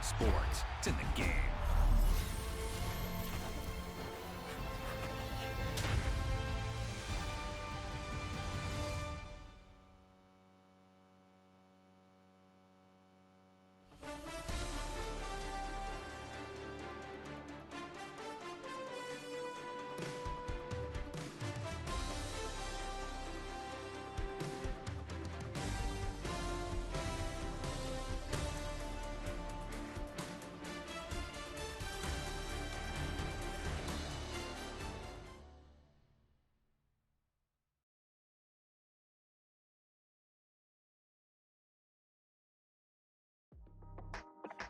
sports. It's in the game.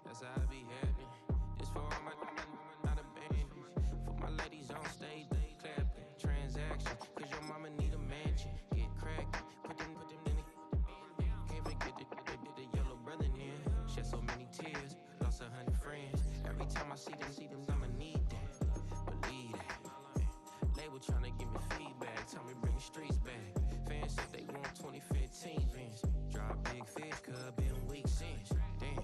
That's how I be happening. This for all my not abandoned. For my ladies on stage, they clapping. Transaction, cause your mama need a mansion. Get crackin', put them in the. Can't forget the yellow brother in. Shed so many tears, lost 100 friends. Every time I see them, I'ma need that. Believe that. Label tryna give me feedback, tell me bring the streets back. Fans said they want 2015 Vince. Drop big fish, cuz been weak since. Damn.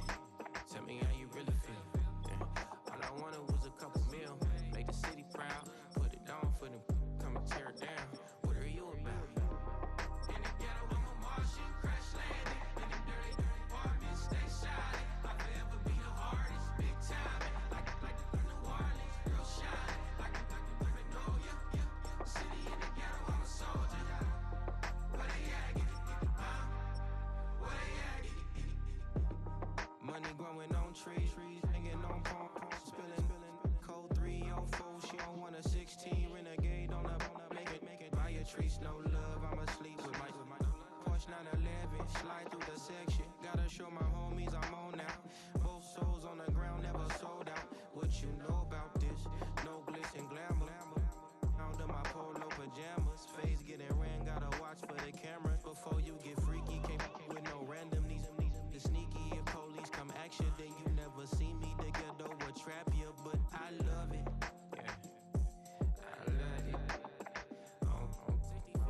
Tell me how you really feel. Yeah. All I wanted was a couple mil. Make the city proud. Put it on for them. Come and tear it down. What are you about? In the ghetto, I'm a Martian. Crash landing. In the dirty apartments. Stay shiny. I'll forever be the hardest. Big time. Like New Orleans. Real shine. Like Magnolia. Yeah. City in the ghetto, I'm a soldier. Where they at? Get it, where they at? Money growing on trees, hanging on palms, spilling, code 304. She don't want a 16, renegade on up, make it. Buy a tree, no love, I'ma sleep with my Porsche 911, slide through the section. Gotta show my homies I'm on now. Both souls on the ground, never sold out. What you know about this? No glitz and glamour. Under my polo pajamas, face getting ran, gotta watch for the camera. Before you get freaky, can't with no random these sneaky. If police come action, then you never see me. The ghetto will trap you, but I love it. Yeah, I love it. On 65th Street.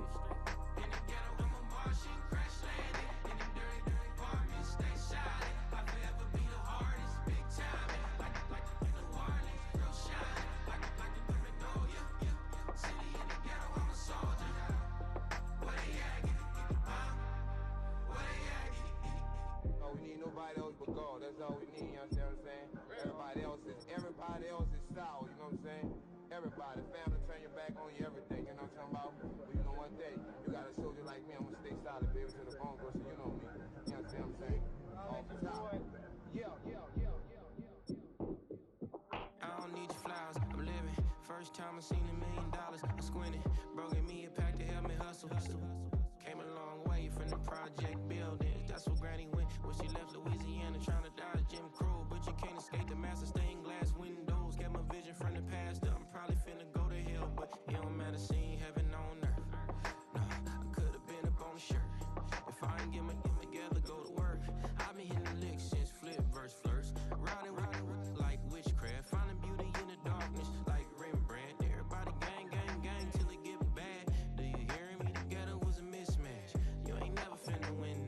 In the ghetto, I'm a Martian, crash landing. In the dirty apartments, stay shiny. I'll forever be the hardest, big time. Like New Orleans, real shine. Like Magnolia, yeah. City in the ghetto, I'm a soldier. Where they at? Get it, where they at? Oh, we need nobody else but God. That's all we need, you understand what I'm saying? Everybody else is sour, you know what I'm saying? Everybody, family, turn your back on you, everything, you know what I'm talking about? But you know one day, you got a soldier like me, I'm gonna stay solid, baby, to the bone, bro, so you know me. You understand what I'm saying? Off the top. Yeah. I don't need your flowers, I'm living. First time I seen $1 million, I squinted. Bro, give me a pack to help me hustle. Came a long way from the project buildings. That's where Granny went when she left Louisiana, trying to dodge Jim Crow. But you can't escape the master stained glass windows. Got my vision from the past. I'm probably finna go to hell, but it don't matter, seeing heaven on earth. No, I could've been up on the shirt. If I ain't get my together, go to work. I've been hitting the licks since flip verse flirts. Riding like witchcraft, finding beauty in the darkness like Rembrandt. Everybody gang till it get bad. Do you hear me? The ghetto was a mismatch. You ain't never finna win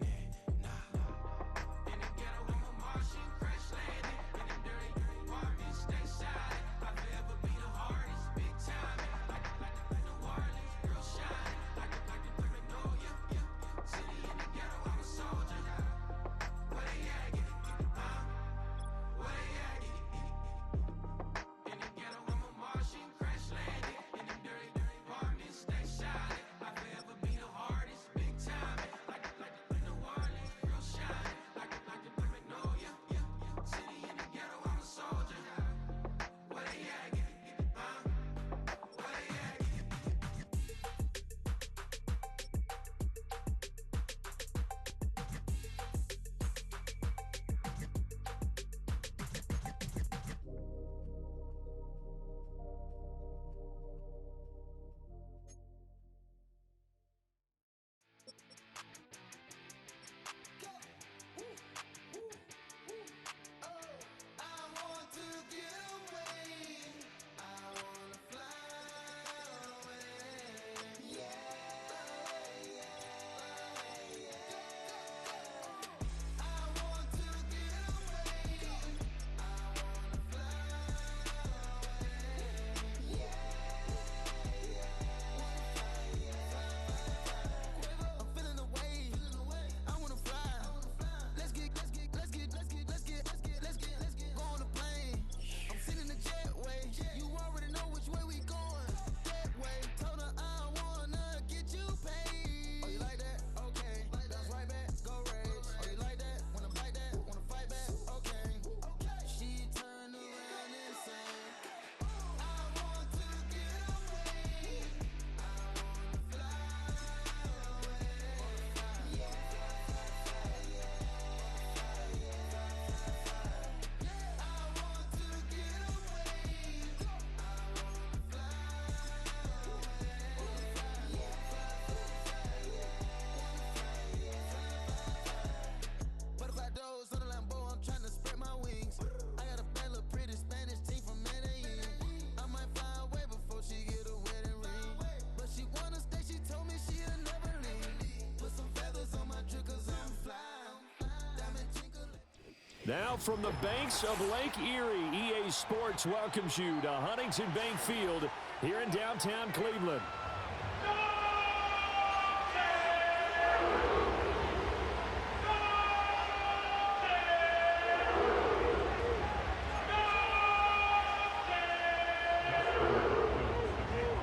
Now from the banks of Lake Erie, EA Sports welcomes you to Huntington Bank Field here in downtown Cleveland.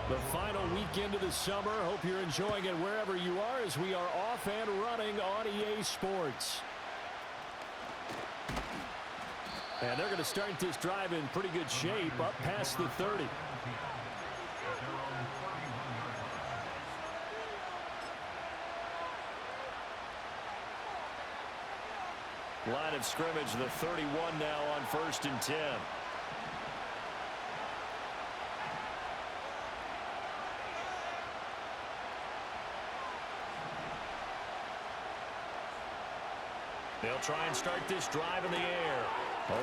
The final weekend of the summer. Hope you're enjoying it wherever you are as we are off and running on EA Sports. And they're going to start this drive in pretty good shape, up past the 30. Line of scrimmage, the 31 now on 1st and 10. They'll try and start this drive in the air.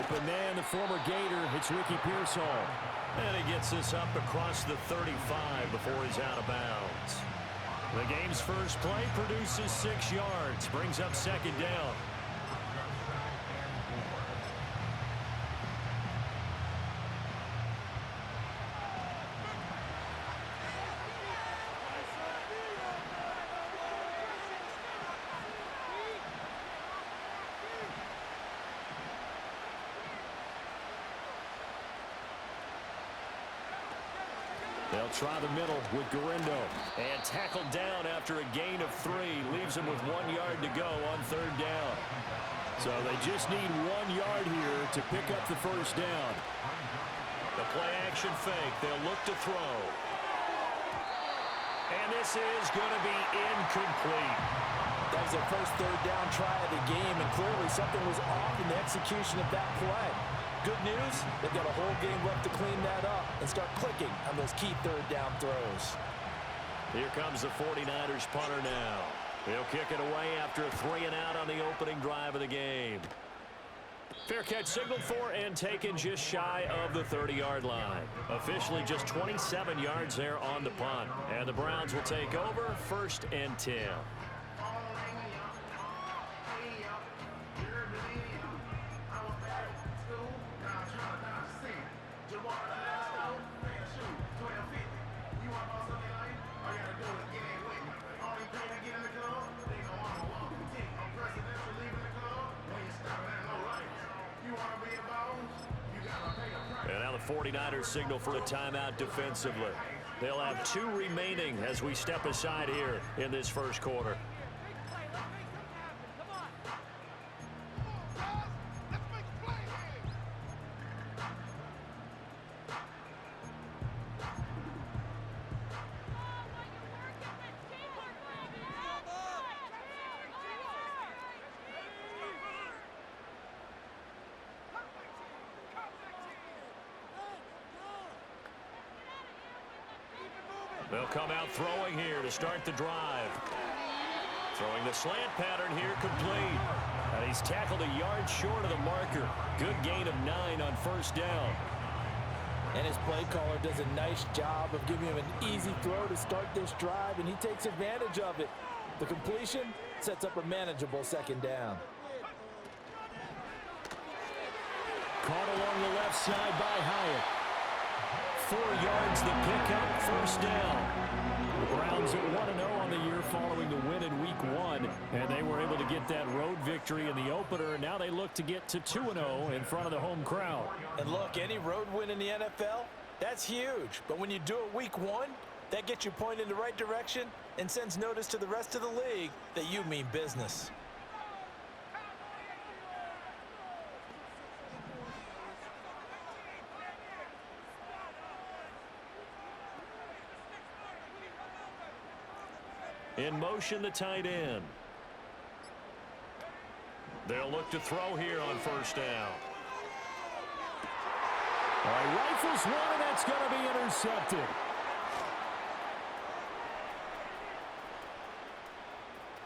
Open man, the former Gator, hits Ricky Pearsall. And he gets this up across the 35 before he's out of bounds. The game's first play produces 6 yards, brings up 2nd down. They'll try the middle with Garindo. And tackled down after a gain of 3. Leaves him with 1 yard to go on 3rd down. So they just need 1 yard here to pick up the 1st down. The play action fake. They'll look to throw. And this is going to be incomplete. That was their first 3rd down try of the game, and clearly something was off in the execution of that play. Good news, they've got a whole game left to clean that up and start clicking on those key 3rd down throws. Here comes the 49ers punter now. He'll kick it away after a 3 and out on the opening drive of the game. Fair catch signaled for and taken just shy of the 30-yard line. Officially just 27 yards there on the punt. And the Browns will take over 1st and 10. And now the 49ers signal for a timeout defensively. They'll have 2 remaining as we step aside here in this first quarter. They'll come out throwing here to start the drive. Throwing the slant pattern here complete. And he's tackled a yard short of the marker. Good gain of 9 on 1st down. And his play caller does a nice job of giving him an easy throw to start this drive, and he takes advantage of it. The completion sets up a manageable 2nd down. Caught along the left side by Hyatt. 4 yards the pickup, 1st down. The Browns at 1-0 on the year following the win in Week 1, and they were able to get that road victory in the opener, and now they look to get to 2-0 in front of the home crowd. And look, any road win in the NFL, that's huge. But when you do it Week 1, that gets you pointed in the right direction and sends notice to the rest of the league that you mean business. In motion, the tight end. They'll look to throw here on 1st down. All right, rifles one, and that's going to be intercepted.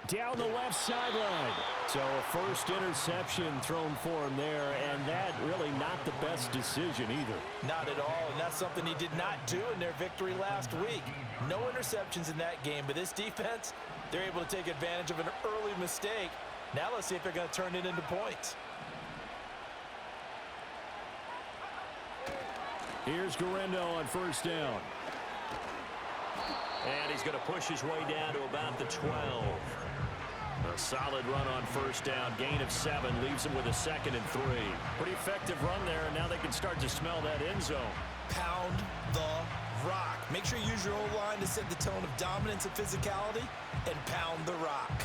Down the left sideline. So a first interception thrown for him there, and that really not the best decision either. Not at all, and that's something he did not do in their victory last week. No interceptions in that game, but this defense, they're able to take advantage of an early mistake. Now let's see if they're going to turn it into points. Here's Guerrero on first down. And he's going to push his way down to about the 12. A solid run on first down. Gain of 7 leaves him with a 2nd and 3. Pretty effective run there, and now they can start to smell that end zone. Pound the rock. Make sure you use your O-line to set the tone of dominance and physicality, and pound the rock.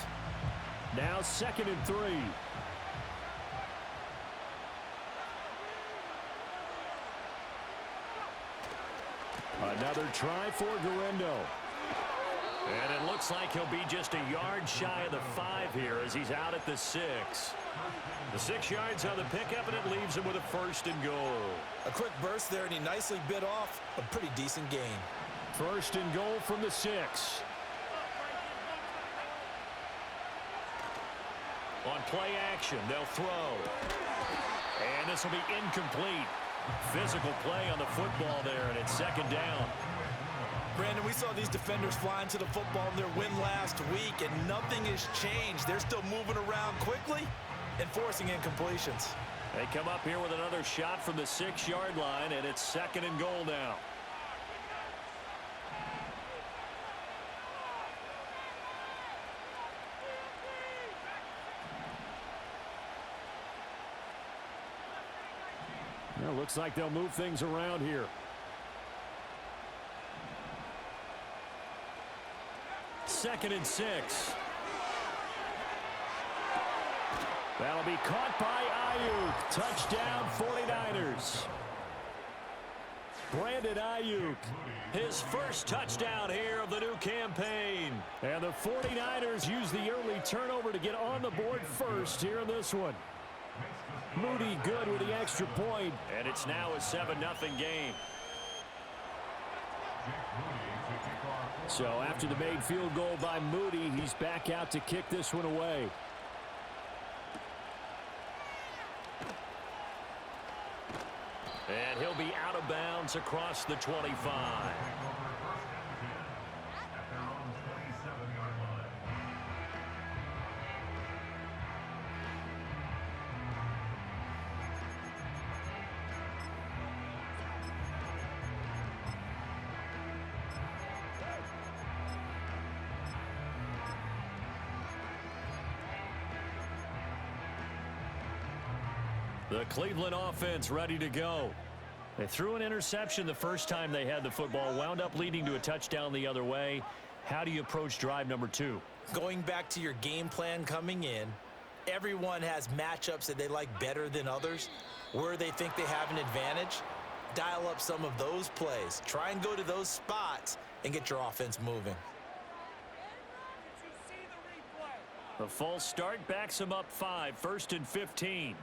Now 2nd and 3. Another try for Guerrero. And it looks like he'll be just a yard shy of the 5 here as he's out at the 6. The 6 yards on the pickup, and it leaves him with a 1st and goal. A quick burst there, and he nicely bit off a pretty decent gain. 1st and goal from the 6. On play action, they'll throw. And this will be incomplete. Physical play on the football there, and it's 2nd down. Brandon, we saw these defenders flying to the football in their win last week, and nothing has changed. They're still moving around quickly and forcing incompletions. They come up here with another shot from the 6-yard line, and it's 2nd and goal now. Well, looks like they'll move things around here. Second and 6. That'll be caught by Ayuk. Touchdown 49ers. Brandon Ayuk, his first touchdown here of the new campaign. And the 49ers use the early turnover to get on the board first here in this one. Moody good with the extra point. And it's now a 7-0 game. So after the made field goal by Moody, he's back out to kick this one away. And he'll be out of bounds across the 25. The Cleveland offense ready to go. They threw an interception the first time they had the football, wound up leading to a touchdown the other way. How do you approach drive number 2? Going back to your game plan coming in, everyone has matchups that they like better than others. Where they think they have an advantage, dial up some of those plays. Try and go to those spots and get your offense moving. The false start backs him up 5, 1st and 15.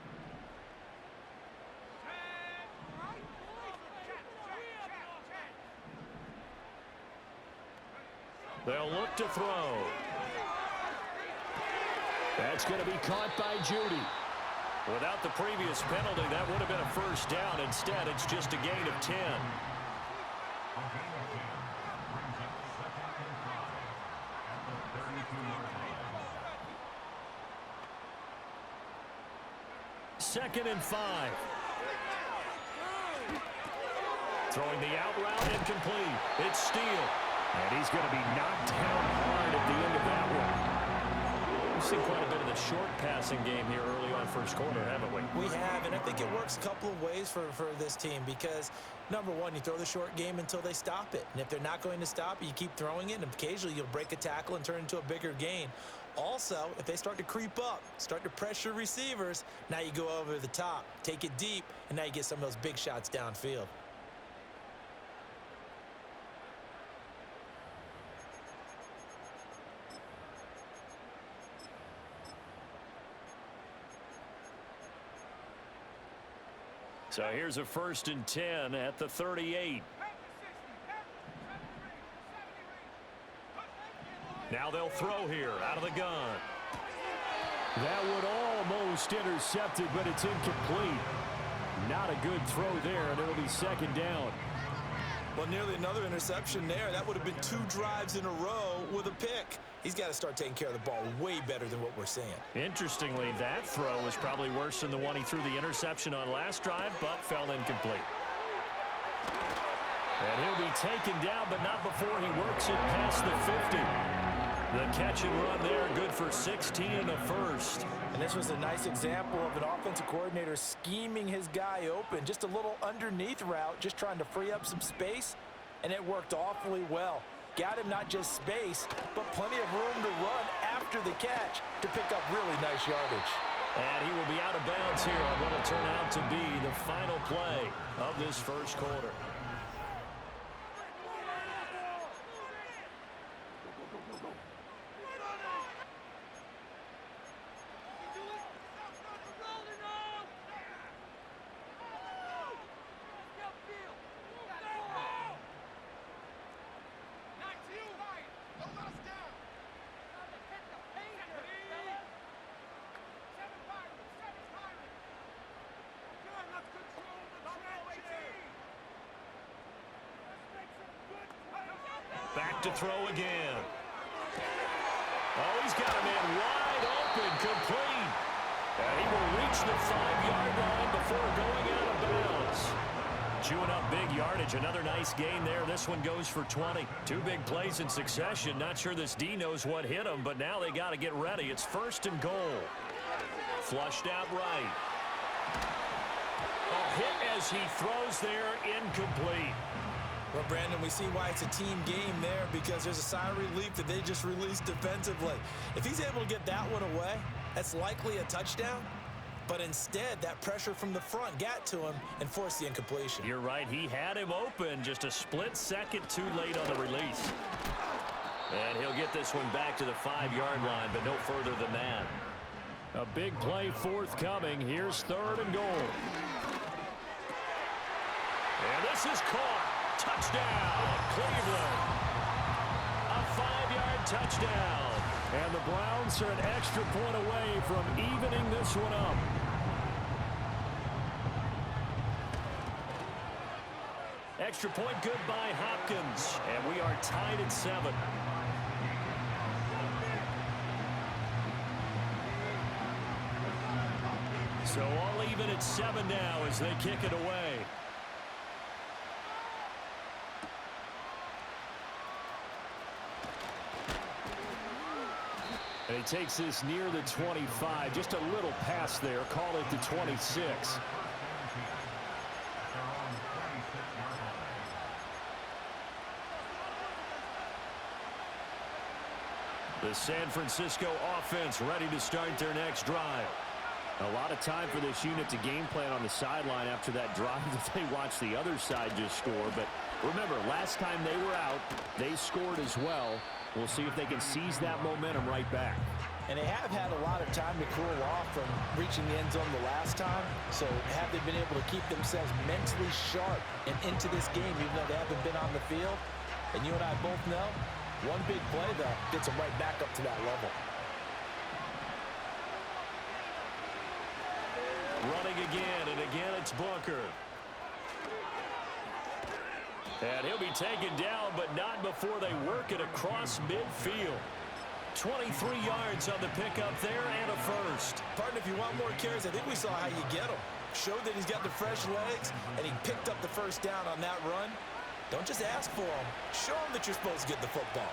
They'll look to throw. That's going to be caught by Judy. Without the previous penalty, that would have been a first down. Instead, it's just a gain of 10. Second and 5. Throwing the out route, incomplete. It's Steele. And he's going to be knocked down hard at the end of that one. We've seen quite a bit of the short passing game here early on first quarter, haven't we? We have, and I think it works a couple of ways for this team because, number one, you throw the short game until they stop it. And if they're not going to stop it, you keep throwing it, and occasionally you'll break a tackle and turn it into a bigger gain. Also, if they start to creep up, start to pressure receivers, now you go over the top, take it deep, and now you get some of those big shots downfield. So here's a 1st and 10 at the 38. Now they'll throw here out of the gun. That would almost intercepted, but it's incomplete. Not a good throw there, and it'll be 2nd down. Well, nearly another interception there. That would have been 2 drives in a row with a pick. He's got to start taking care of the ball way better than what we're seeing. Interestingly, that throw was probably worse than the one he threw the interception on last drive, but fell incomplete. And he'll be taken down, but not before he works it past the 50. The catch and run there, good for 16 and a first. And this was a nice example of an offensive coordinator scheming his guy open. Just a little underneath route, just trying to free up some space, and it worked awfully well. Got him not just space, but plenty of room to run after the catch to pick up really nice yardage. And he will be out of bounds here on what will turn out to be the final play of this first quarter. Back to throw again. Oh, he's got a man wide open, complete. And he will reach the 5-yard line before going out of bounds. Chewing up big yardage. Another nice gain there. This one goes for 20. Two big plays in succession. Not sure this D knows what hit him, but now they got to get ready. It's 1st and goal. Flushed out right. A hit as he throws there, incomplete. Well, Brandon, we see why it's a team game there, because there's a sigh of relief that they just released defensively. If he's able to get that one away, that's likely a touchdown. But instead, that pressure from the front got to him and forced the incompletion. You're right. He had him open, just a split second too late on the release. And he'll get this one back to the 5-yard line, but no further than that. A big play forthcoming. Here's 3rd and goal. And this is caught. Touchdown, Cleveland. A 5-yard touchdown. And the Browns are an extra point away from evening this one up. Extra point good by Hopkins. And we are tied at 7. So all even at 7 now as they kick it away. And he takes this near the 25. Just a little pass there. Call it the 26. The San Francisco offense ready to start their next drive. A lot of time for this unit to game plan on the sideline after that drive that they watched the other side just score. But remember, last time they were out, they scored as well. We'll see if they can seize that momentum right back. And they have had a lot of time to cool off from reaching the end zone the last time. So have they been able to keep themselves mentally sharp and into this game, even though they haven't been on the field? And you and I both know, one big play, though, gets them right back up to that level. Running again, and again it's Booker. And he'll be taken down, but not before they work it across midfield. 23 yards on the pickup there and a first. Partner, if you want more carries, I think we saw how you get them. Showed that he's got the fresh legs, and he picked up the first down on that run. Don't just ask for them. Show them that you're supposed to get the football.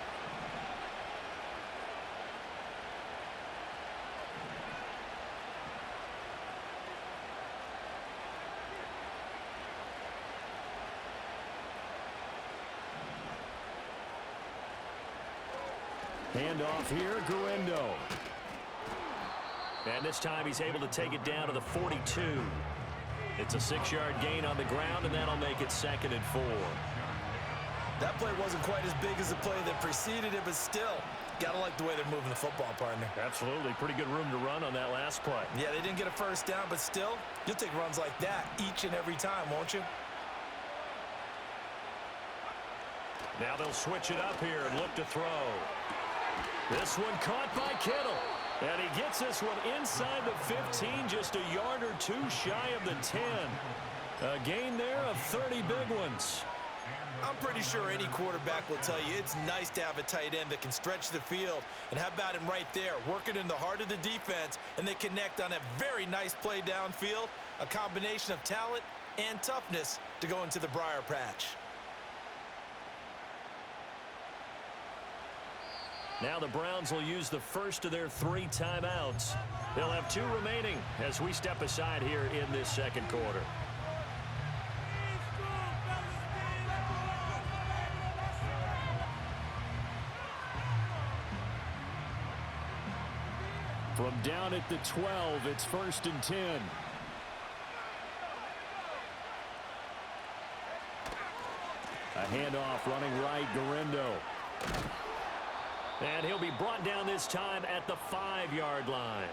Handoff here, Guendo. And this time he's able to take it down to the 42. It's a 6-yard gain on the ground, and that'll make it 2nd and 4. That play wasn't quite as big as the play that preceded it, but still, gotta like the way they're moving the football, partner. Absolutely. Pretty good room to run on that last play. Yeah, they didn't get a first down, but still, you'll take runs like that each and every time, won't you? Now they'll switch it up here and look to throw. This one caught by Kittle. And he gets this one inside the 15, just a yard or two shy of the 10. A gain there of 30 big ones. I'm pretty sure any quarterback will tell you it's nice to have a tight end that can stretch the field. And how about him right there, working in the heart of the defense, and they connect on a very nice play downfield, a combination of talent and toughness to go into the briar patch. Now the Browns will use the first of their 3 timeouts. They'll have 2 remaining as we step aside here in this second quarter. From down at the 12, it's 1st and 10. A handoff running right, Guerrero. And he'll be brought down this time at the 5-yard line.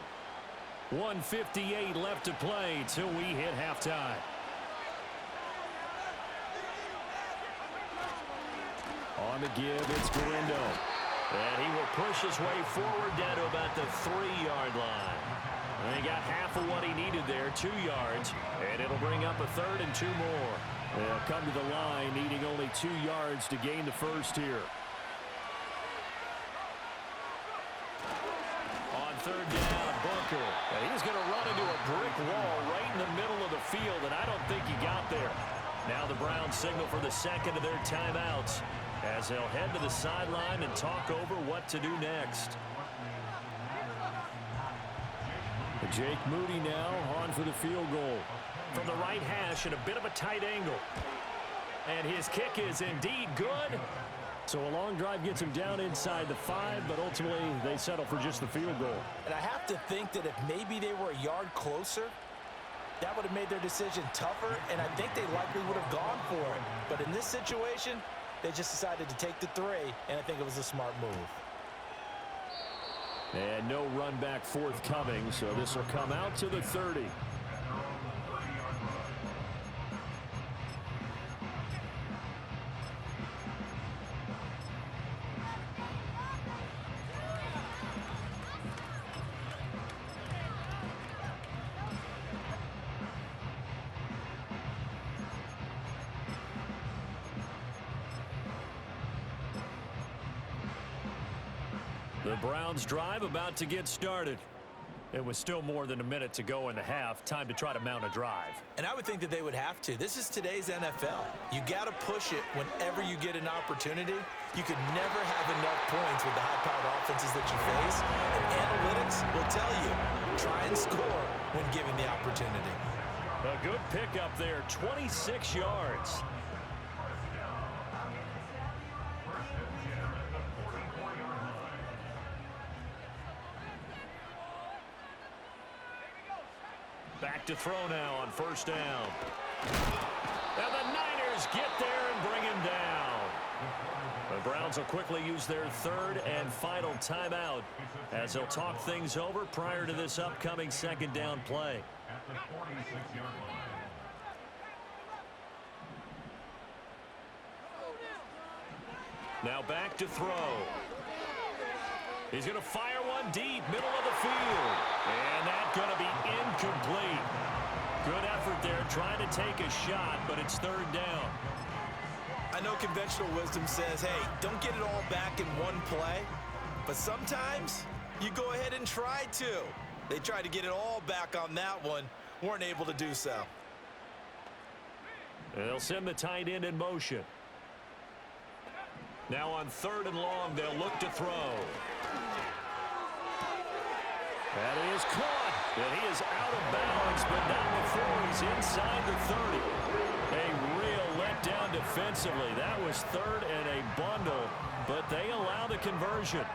1:58 left to play till we hit halftime. On the give, it's Guerrero. And he will push his way forward down to about the 3-yard line. And he got half of what he needed there, 2 yards. And it'll bring up a 3rd and 2 more. They'll come to the line needing only 2 yards to gain the first here. On 3rd down, Bunker. And he's going to run into a brick wall right in the middle of the field, and I don't think he got there. Now the Browns signal for the second of their timeouts as they'll head to the sideline and talk over what to do next. Jake Moody now on for the field goal. From the right hash and a bit of a tight angle. And his kick is indeed good. So a long drive gets him down inside the 5, but ultimately they settle for just the field goal. And I have to think that if maybe they were a yard closer, that would have made their decision tougher, and I think they likely would have gone for it. But in this situation, they just decided to take the 3, and I think it was a smart move. And no run back forthcoming, so this will come out to the 30. The Browns drive about to get started. It was still more than a minute to go in the half. Time to try to mount a drive. And I would think that they would have to. This is today's NFL. You got to push it whenever you get an opportunity. You could never have enough points with the high-powered offenses that you face. And analytics will tell you, try and score when given the opportunity. A good pickup there, 26 yards. Back to throw now on 1st down. And the Niners get there and bring him down. The Browns will quickly use their 3rd and final timeout as they'll talk things over prior to this upcoming 2nd down play. Now back to throw. He's going to fire one deep, middle of the field. And that's going to be incomplete. Good effort there trying to take a shot, but it's 3rd down. I know conventional wisdom says, hey, don't get it all back in one play. But sometimes you go ahead and try to. They tried to get it all back on that one. Weren't able to do so. They'll send the tight end in motion. Now on 3rd and long, they'll look to throw. That is caught. And he is out of bounds, but not before he's inside the 30. A real letdown defensively. That was 3rd and a bundle, but they allow the conversion.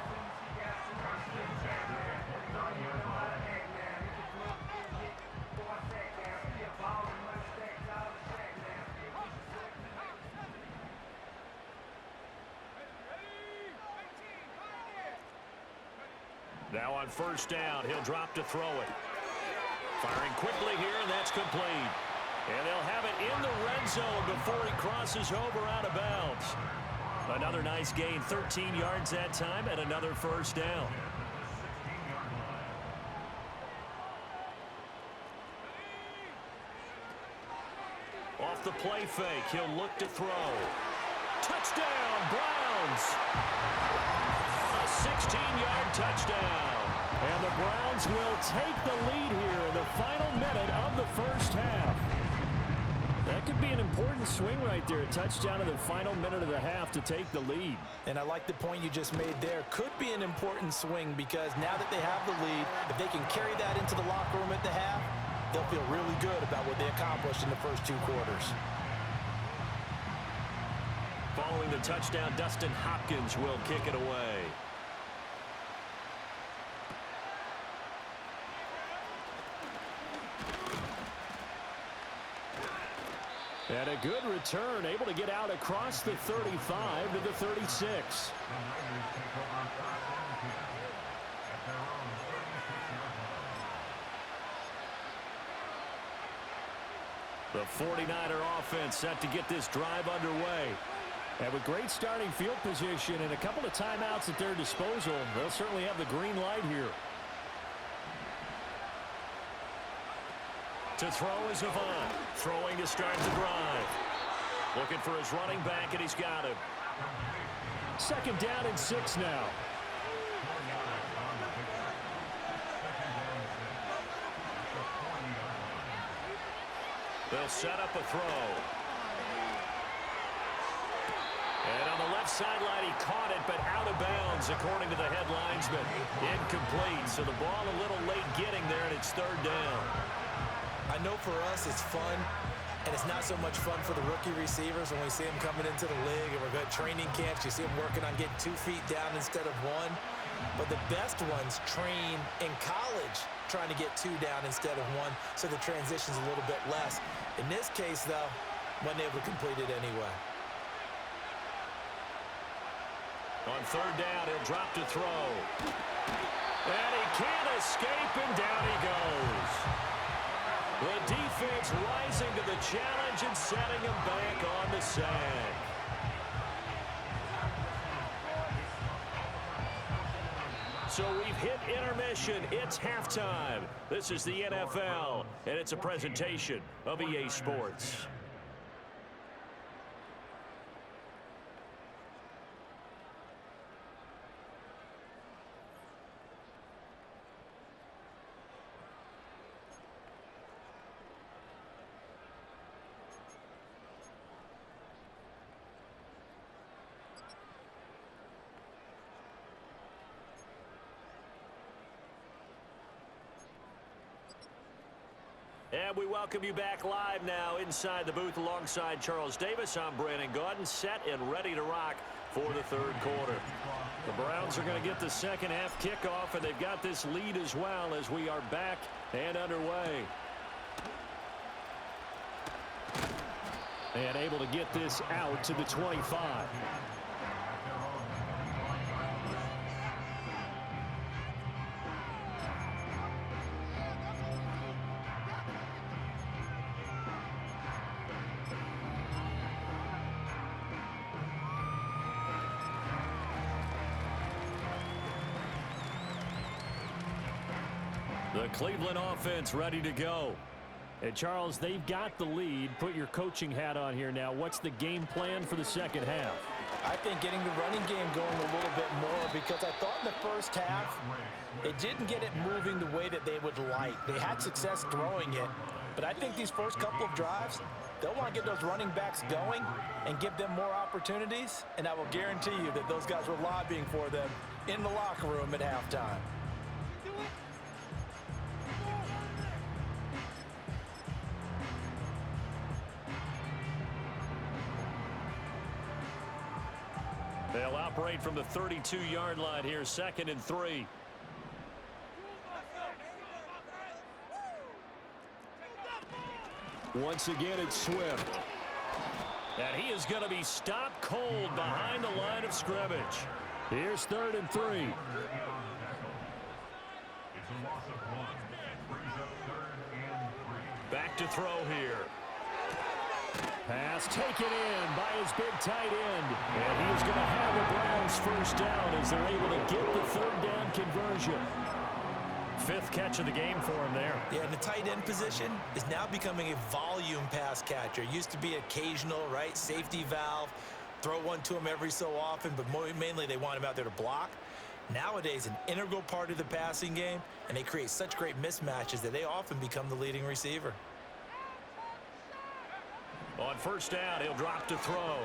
Now on 1st down, he'll drop to throw it. Firing quickly here, and that's complete. And they'll have it in the red zone before he crosses over out of bounds. Another nice gain, 13 yards that time, and another 1st down. Off the play fake, he'll look to throw. Touchdown, Browns! A 16-yard touchdown. And the Browns will take the lead here in the final minute of the 1st half. That could be an important swing right there. A touchdown in the final minute of the half to take the lead. And I like the point you just made there. Could be an important swing because now that they have the lead, if they can carry that into the locker room at the half, they'll feel really good about what they accomplished in the first 2 quarters. Following the touchdown, Dustin Hopkins will kick it away. And a good return, able to get out across the 35 to the 36. The 49er offense set to get this drive underway. And with great starting field position and a couple of timeouts at their disposal, they'll certainly have the green light here. To throw is Avant. Throwing to start the drive. Looking for his running back, and he's got him. 2nd down and 6 now. They'll set up a throw. And on the left sideline, he caught it, but out of bounds, according to the head linesman. Incomplete, so the ball a little late getting there, and it's 3rd down. I know for us it's fun, and it's not so much fun for the rookie receivers when we see them coming into the league and we're good training camps. You see them working on getting 2 feet down instead of 1. But the best ones train in college trying to get 2 down instead of 1, so the transition's a little bit less. In this case, though, wasn't able to complete it anyway. On 3rd down, he'll drop to throw. And he can't escape, and down he goes. The defense rising to the challenge and setting him back on the sack. So we've hit intermission. It's halftime. This is the NFL, and it's a presentation of EA Sports. And we welcome you back live now inside the booth alongside Charles Davis. I'm Brandon Gaudin, set and ready to rock for the 3rd quarter. The Browns are going to get the 2nd half kickoff, and they've got this lead as well as we are back and underway. And able to get this out to the 25. The Cleveland offense ready to go. And Charles, they've got the lead. Put your coaching hat on here now. What's the game plan for the 2nd half? I think getting the running game going a little bit more, because I thought in the first half they didn't get it moving the way that they would like. They had success throwing it, but I think these first couple of drives, they'll want to get those running backs going and give them more opportunities, and I will guarantee you that those guys were lobbying for them in the locker room at halftime. They'll operate from the 32-yard line here, 2nd and 3. Once again, it's Swift. And he is going to be stopped cold behind the line of scrimmage. Here's 3rd and 3. Back to throw here. Pass taken in by his big tight end. And he is going to have the Browns 1st down as they're able to get the 3rd down conversion. 5th catch of the game for him there. Yeah, and the tight end position is now becoming a volume pass catcher. Used to be occasional, right? Safety valve. Throw one to him every so often, but mainly they want him out there to block. Nowadays, an integral part of the passing game, and they create such great mismatches that they often become the leading receiver. On first down, he'll drop to throw.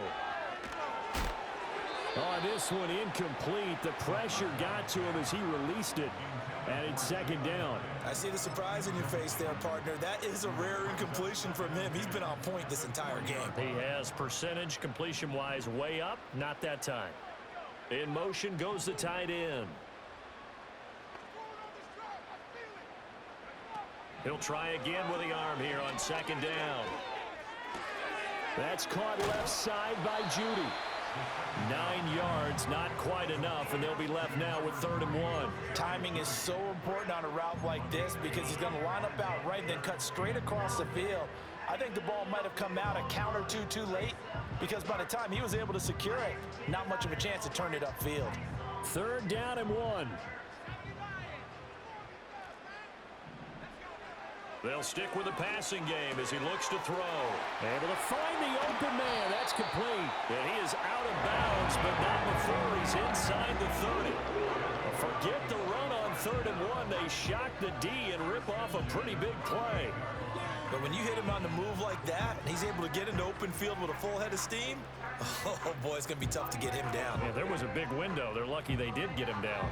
Oh, this one incomplete. The pressure got to him as he released it. And it's second down. I see the surprise in your face there, partner. That is a rare incompletion from him. He's been on point this entire game. He has percentage completion-wise way up. Not that time. In motion goes the tight end. He'll try again with the arm here on second down. That's caught left side by Judy. 9 yards, not quite enough, and they'll be left now with 3rd and 1. Timing is so important on a route like this because he's going to line up out right and then cut straight across the field. I think the ball might have come out a count or two too late because by the time he was able to secure it, not much of a chance to turn it upfield. 3rd down and 1. They'll stick with the passing game as he looks to throw. Able to find the open man. That's complete. And he is out of bounds, but not before he's inside the 30. Forget the run on 3rd and 1. They shock the D and rip off a pretty big play. But when you hit him on the move like that, and he's able to get into open field with a full head of steam, oh boy, it's going to be tough to get him down. Yeah, there was a big window. They're lucky they did get him down.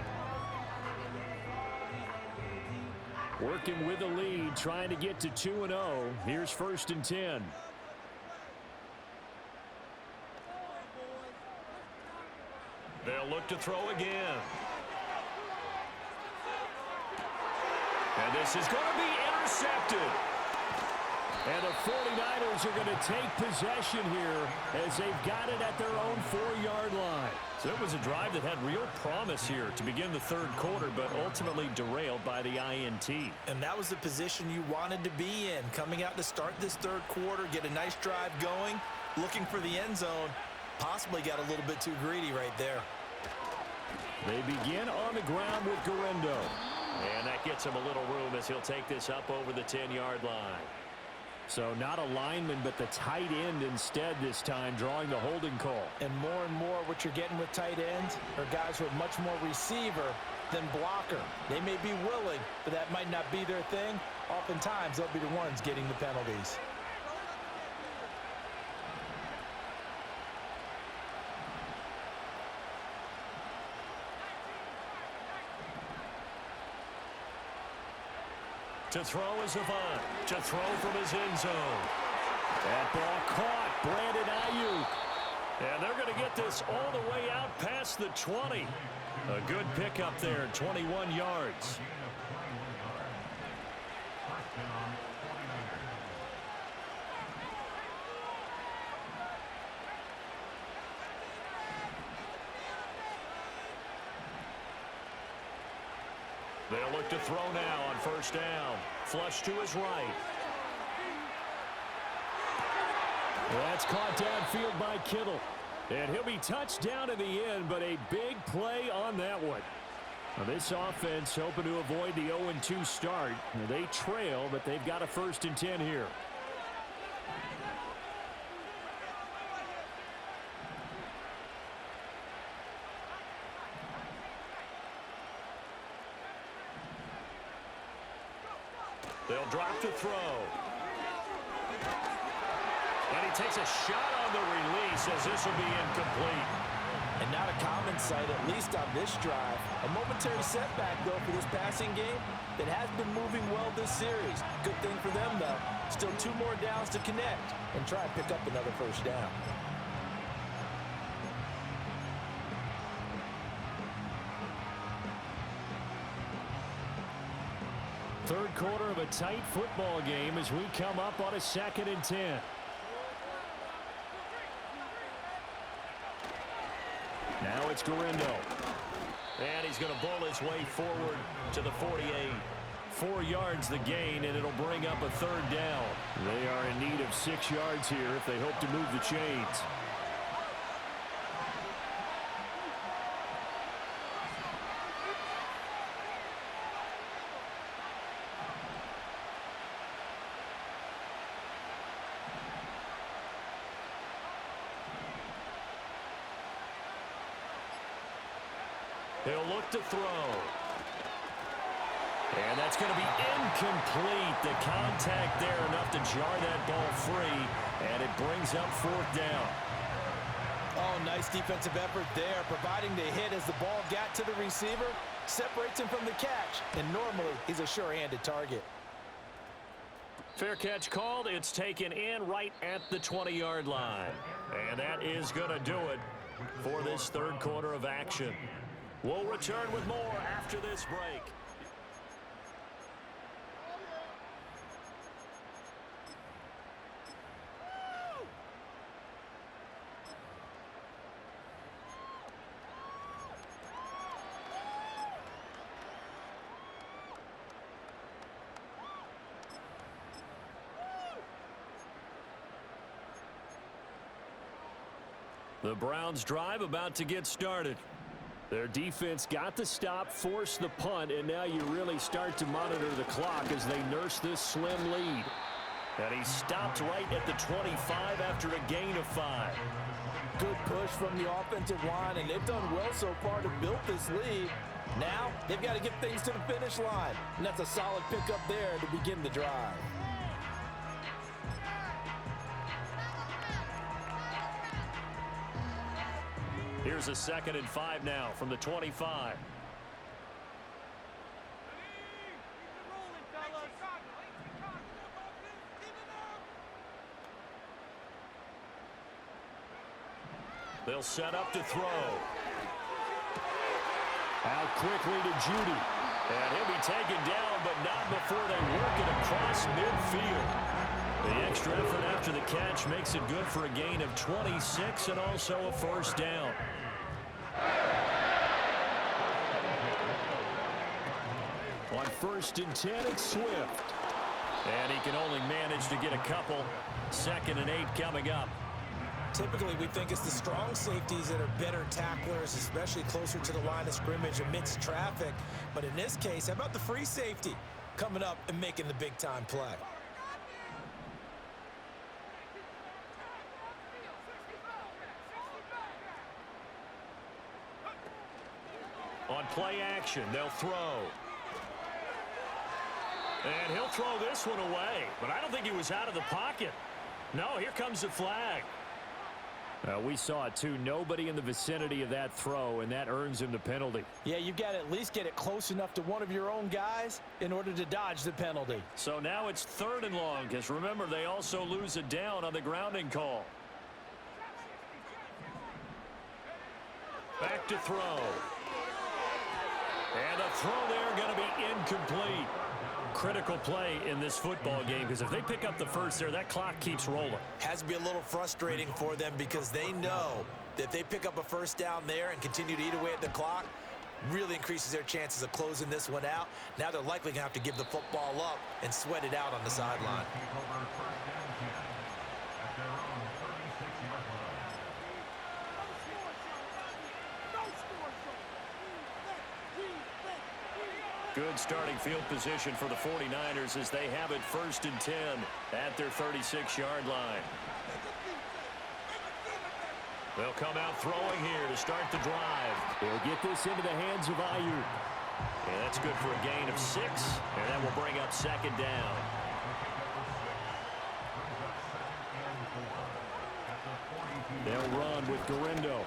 Working with the lead, trying to get to 2-0. Here's 1st and 10. They'll look to throw again. And this is going to be intercepted. And the 49ers are going to take possession here as they've got it at their own 4-yard line. So it was a drive that had real promise here to begin the 3rd quarter, but ultimately derailed by the INT. And that was the position you wanted to be in. Coming out to start this 3rd quarter, get a nice drive going, looking for the end zone. Possibly got a little bit too greedy right there. They begin on the ground with Guerrero. And that gets him a little room as he'll take this up over the 10-yard line. So not a lineman, but the tight end instead this time, drawing the holding call. And more what you're getting with tight ends are guys who are much more receiver than blocker. They may be willing, but that might not be their thing. Oftentimes, they'll be the ones getting the penalties. To throw is Avant. To throw from his end zone. That ball caught. Brandon Ayuk. And they're going to get this all the way out past the 20. A good pickup there, 21 yards. They'll look to throw now on first down. Flush to his right. That's caught downfield by Kittle. And he'll be touched down in the end, but a big play on that one. Now this offense hoping to avoid the 0-2 start. Now they trail, but they've got a 1st and 10 here. They'll drop to throw. And he takes a shot on the release as this will be incomplete. And not a common sight, at least on this drive. A momentary setback, though, for this passing game that has been moving well this series. Good thing for them, though. Still 2 more downs to connect and try and pick up another 1st down. Third quarter of a tight football game as we come up on a 2nd and 10. Now it's Guerrero. And he's going to bowl his way forward to the 48. 4 yards the gain, and it'll bring up a 3rd down. They are in need of 6 yards here if they hope to move the chains. He'll look to throw. And that's going to be incomplete. The contact there enough to jar that ball free, and it brings up fourth down. Oh, nice defensive effort there, providing the hit as the ball got to the receiver, separates him from the catch, and normally he's a sure-handed target. Fair catch called. It's taken in right at the 20-yard line. And that is going to do it for this third quarter of action. We'll return with more after this break. The Browns drive about to get started. Their defense got the stop, forced the punt, and now you really start to monitor the clock as they nurse this slim lead. And he stopped right at the 25 after a gain of 5. Good push from the offensive line, and they've done well so far to build this lead. Now they've got to get things to the finish line, and that's a solid pickup there to begin the drive. Here's a 2nd and 5 now from the 25. They'll set up to throw. Out quickly to Judy. And he'll be taken down, but not before they work it across midfield. The extra effort after the catch makes it good for a gain of 26 and also a first down. On 1st and 10, it's Swift. And he can only manage to get a couple. 2nd and 8 coming up. Typically, we think it's the strong safeties that are better tacklers, especially closer to the line of scrimmage amidst traffic. But in this case, how about the free safety coming up and making the big-time play? On play action, they'll throw. And he'll throw this one away. But I don't think he was out of the pocket. No, here comes the flag. We saw it too. Nobody in the vicinity of that throw, and that earns him the penalty. Yeah, you've got to at least get it close enough to one of your own guys in order to dodge the penalty. So now it's 3rd and long, because remember, they also lose it down on the grounding call. Back to throw. And the throw there going to be incomplete. Critical play in this football game, because if they pick up the first there, that clock keeps rolling. Has to be a little frustrating for them because they know that if they pick up a first down there and continue to eat away at the clock, really increases their chances of closing this one out. Now they're likely going to have to give the football up and sweat it out on the sideline. Good starting field position for the 49ers as they have it 1st and 10 at their 36-yard line. They'll come out throwing here to start the drive. They'll get this into the hands of Ayuk. And that's good for a gain of 6, and that will bring up 2nd down. They'll run with Garindo.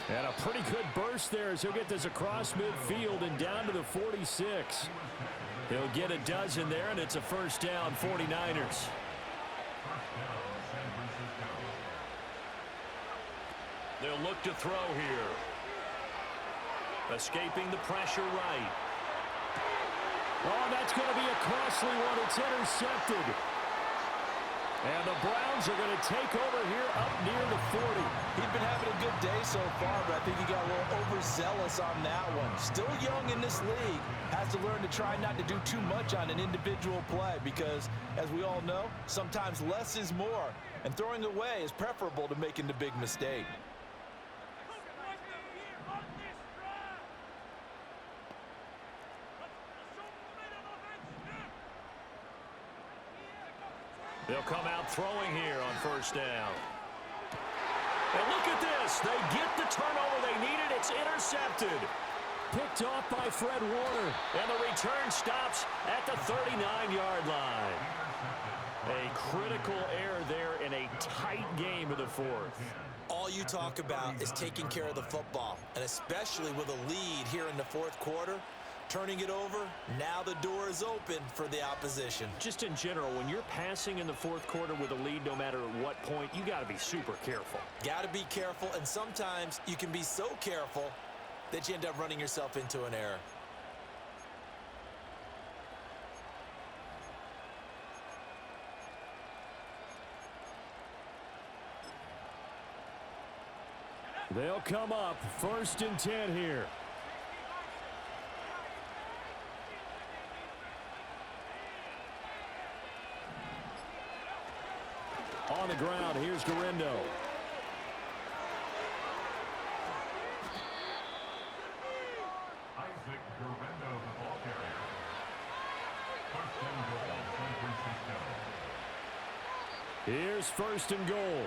And a pretty good burst there as he'll get this across midfield and down to the 46. He'll get a dozen there, and it's a first down, 49ers. They'll look to throw here. Escaping the pressure right. Oh, that's going to be a costly one. It's intercepted. And the Browns are going to take over here up near the 40. He's been having a good day so far, but I think he got a little overzealous on that one. Still young in this league. Has to learn to try not to do too much on an individual play because, as we all know, sometimes less is more. And throwing away is preferable to making the big mistake. They'll come out throwing here on first down. And look at this. They get the turnover they needed. It's intercepted. Picked off by Fred Warner. And the return stops at the 39-yard line. A critical error there in a tight game of the fourth. All you talk about is taking care of the football, and especially with a lead here in the fourth quarter, turning it over, now the door is open for the opposition. Just in general, when you're passing in the fourth quarter with a lead, no matter at what point, you got to be super careful. Got to be careful, and sometimes you can be so careful that you end up running yourself into an error. They'll come up 1st and 10 here. On the ground, here's Garindo. Here's 1st and goal.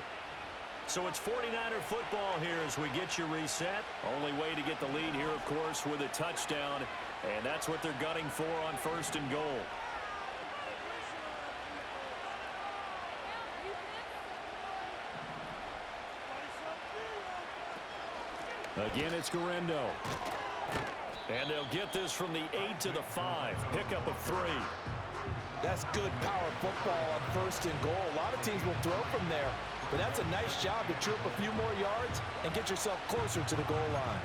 So it's 49er football here as we get you reset. Only way to get the lead here, of course, with a touchdown. And that's what they're gunning for on 1st and goal. Again, it's Garindo. And they'll get this from the 8 to the 5. Pickup of 3. That's good power football on 1st and goal. A lot of teams will throw from there, but that's a nice job to trip a few more yards and get yourself closer to the goal line.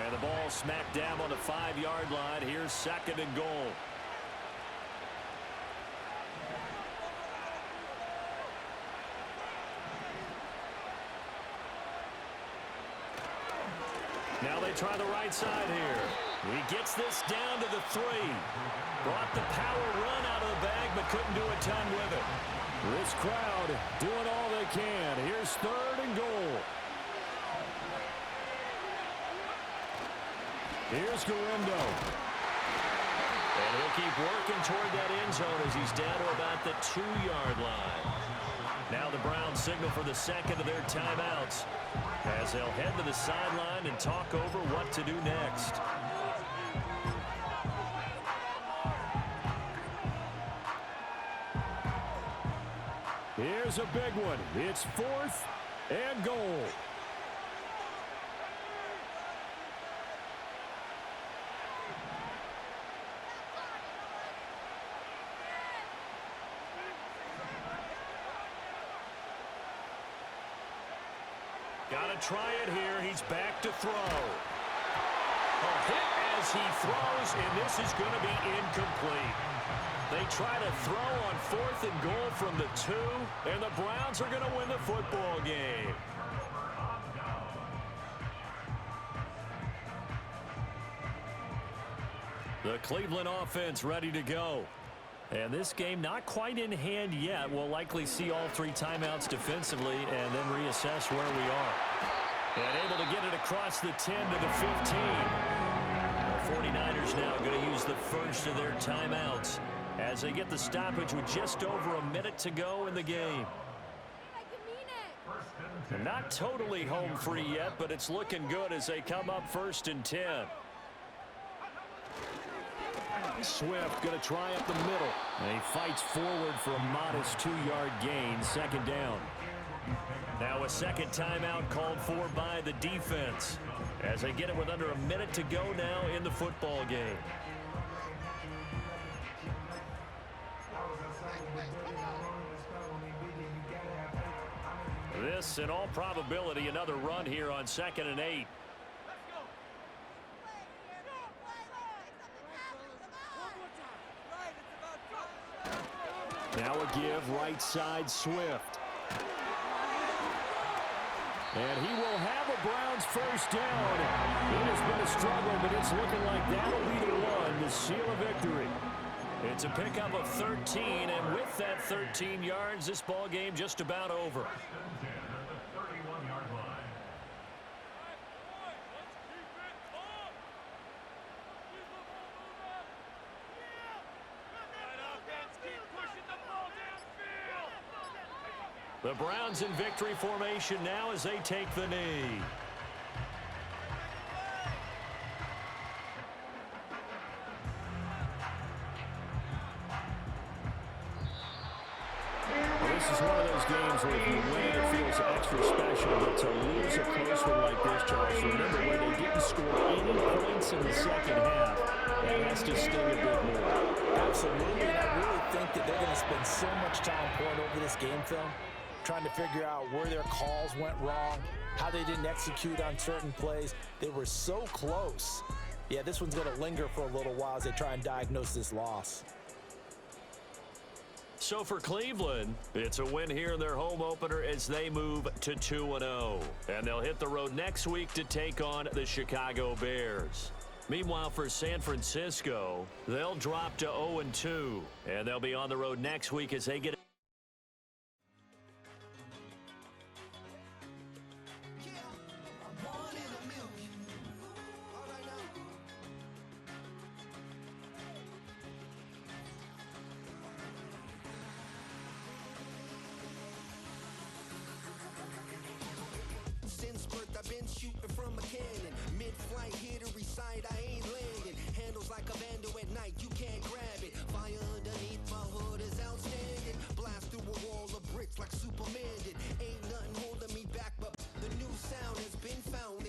And the ball smacked down on the 5-yard line. Here's 2nd and goal. Now they try the right side here. He gets this down to the 3. Brought the power run out of the bag, but couldn't do a ton with it. This crowd doing all they can. Here's 3rd and goal. Here's Garindo. And he'll keep working toward that end zone as he's down to about the 2-yard line. Now the Browns signal for the 2nd of their timeouts, as they'll head to the sideline and talk over what to do next. Here's a big one. It's 4th and goal. Got to try it here. He's back to throw. A hit as he throws, and this is going to be incomplete. They try to throw on 4th and goal from the 2, and the Browns are going to win the football game. The Cleveland offense ready to go. And this game not quite in hand yet. We'll likely see all 3 timeouts defensively and then reassess where we are. And able to get it across the 10 to the 15. The 49ers now going to use the first of their timeouts as they get the stoppage with just over a minute to go in the game. Not totally home free yet, but it's looking good as they come up 1st and 10. Swift going to try up the middle. And he fights forward for a modest 2-yard gain, 2nd down. Now a 2nd timeout called for by the defense as they get it with under a minute to go now in the football game. This, in all probability, another run here on 2nd and 8. Now a give, right side, Swift. And he will have a Browns 1st down. It has been a struggle, but it's looking like that'll be the one to seal a victory. It's a pickup of 13, and with that 13 yards, this ball game just about over. The Browns in victory formation now as they take the knee. This is one of those games where if you win, it feels extra special. But to lose a close one like this, Charles, remember where they didn't score any points in the second half, that has to sting a bit more. Absolutely, and I really think that they're going to spend so much time pouring over this game film, trying to figure out where their calls went wrong, how they didn't execute on certain plays. They were so close. Yeah, this one's going to linger for a little while as they try and diagnose this loss. So for Cleveland, it's a win here in their home opener as they move to 2-0. And they'll hit the road next week to take on the Chicago Bears. Meanwhile, for San Francisco, they'll drop to 0-2. And they'll be on the road next week as they get Since birth, I've been shooting from a cannon. Mid-flight, hit or recite, I ain't landing. Handles like a vandal at night, you can't grab it. Fire underneath my hood is outstanding. Blast through a wall of bricks like Superman did. Ain't nothing holding me back, but the new sound has been found.